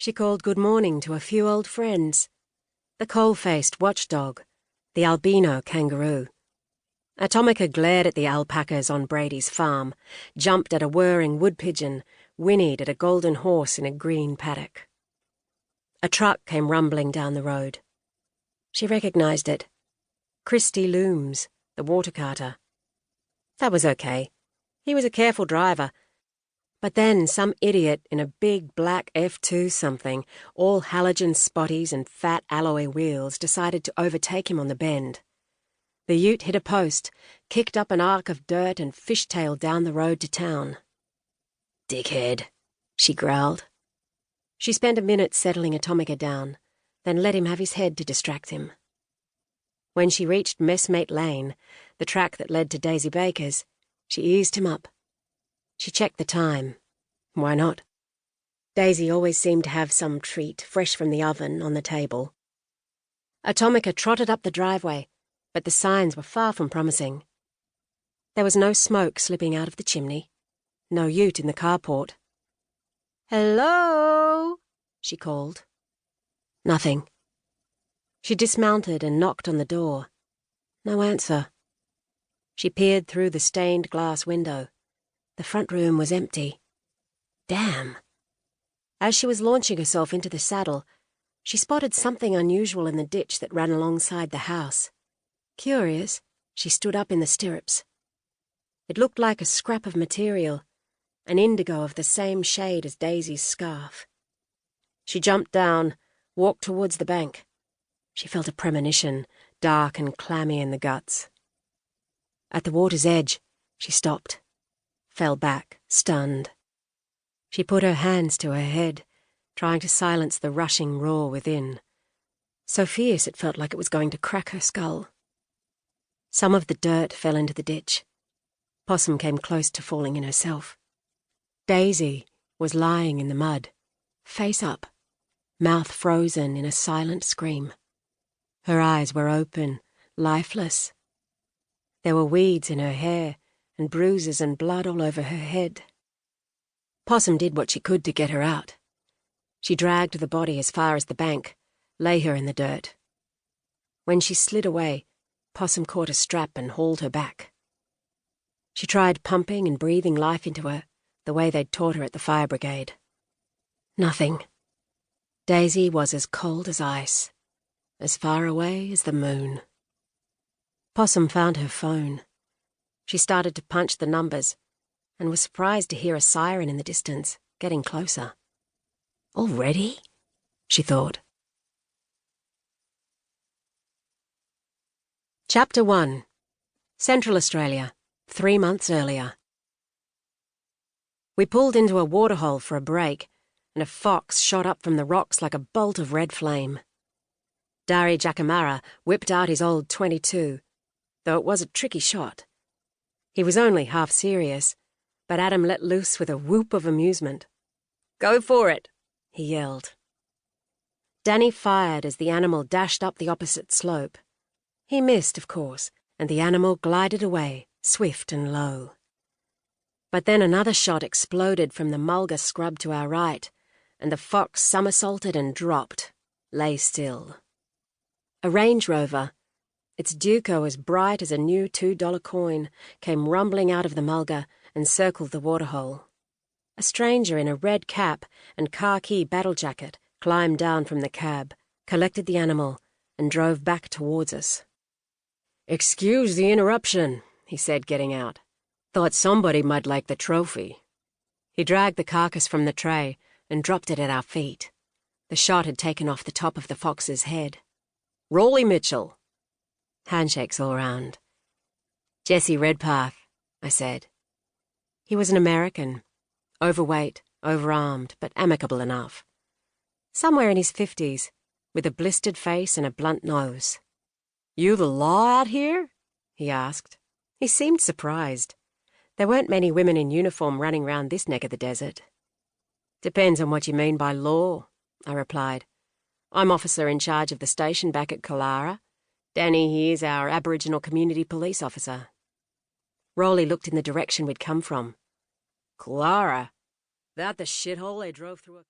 She called good morning to a few old friends. The coal-faced watchdog, the albino kangaroo. Atomica glared at the alpacas on Brady's farm, jumped at a whirring wood pigeon, whinnied at a golden horse in a green paddock. A truck came rumbling down the road. She recognized it. Christy Looms, the water carter. That was okay. He was a careful driver. But then some idiot in a big black F2 something, all halogen spotties and fat alloy wheels, decided to overtake him on the bend. The ute hit a post, kicked up an arc of dirt and fishtailed down the road to town. "Dickhead," she growled. She spent a minute settling Atomica down, then let him have his head to distract him. When she reached Messmate Lane, the track that led to Daisy Baker's, she eased him up. She checked the time. Why not? Daisy always seemed to have some treat, fresh from the oven, on the table. Atomica trotted up the driveway, but the signs were far from promising. There was no smoke slipping out of the chimney, no ute in the carport. "Hello?" she called. Nothing. She dismounted and knocked on the door. No answer. She peered through the stained glass window. The front room was empty. Damn. As she was launching herself into the saddle, she spotted something unusual in the ditch that ran alongside the house. Curious, she stood up in the stirrups. It looked like a scrap of material, an indigo of the same shade as Daisy's scarf. She jumped down, walked towards the bank. She felt a premonition, dark and clammy in the guts. At the water's edge, she stopped, fell back, stunned. She put her hands to her head, trying to silence the rushing roar within. So fierce it felt like it was going to crack her skull. Some of the dirt fell into the ditch. Possum came close to falling in herself. Daisy was lying in the mud, face up, mouth frozen in a silent scream. Her eyes were open, lifeless. There were weeds in her hair, and bruises and blood all over her head. Possum did what she could to get her out. She dragged the body as far as the bank, lay her in the dirt. When she slid away, Possum caught a strap and hauled her back. She tried pumping and breathing life into her, the way they'd taught her at the fire brigade. Nothing. Daisy was as cold as ice, as far away as the moon. Possum found her phone. She started to punch the numbers and was surprised to hear a siren in the distance, getting closer. Already? She thought. Chapter 1. Central Australia, 3 months earlier. We pulled into a waterhole for a break, and a fox shot up from the rocks like a bolt of red flame. Dari Jacamara whipped out his old .22, though it was a tricky shot. He was only half serious, but Adam let loose with a whoop of amusement. "Go for it," he yelled. Danny fired as the animal dashed up the opposite slope. He missed, of course, and the animal glided away, swift and low. But then another shot exploded from the mulga scrub to our right, and the fox somersaulted and dropped, lay still. A Range Rover, its Duco as bright as a new $2 coin, came rumbling out of the mulga and circled the waterhole. A stranger in a red cap and khaki battle jacket climbed down from the cab, collected the animal, and drove back towards us. "Excuse the interruption," he said, getting out. "Thought somebody might like the trophy." He dragged the carcass from the tray and dropped it at our feet. The shot had taken off the top of the fox's head. "Rolly Mitchell." Handshakes all round. "Jesse Redpath," I said. He was an American, overweight, overarmed, but amicable enough. Somewhere in his 50s, with a blistered face and a blunt nose. "You the law out here?" he asked. He seemed surprised. There weren't many women in uniform running round this neck of the desert. "Depends on what you mean by law," I replied. "I'm officer in charge of the station back at Killara. Danny here's our Aboriginal community police officer." Rolly looked in the direction we'd come from. "Killara? That the shithole they drove through a..."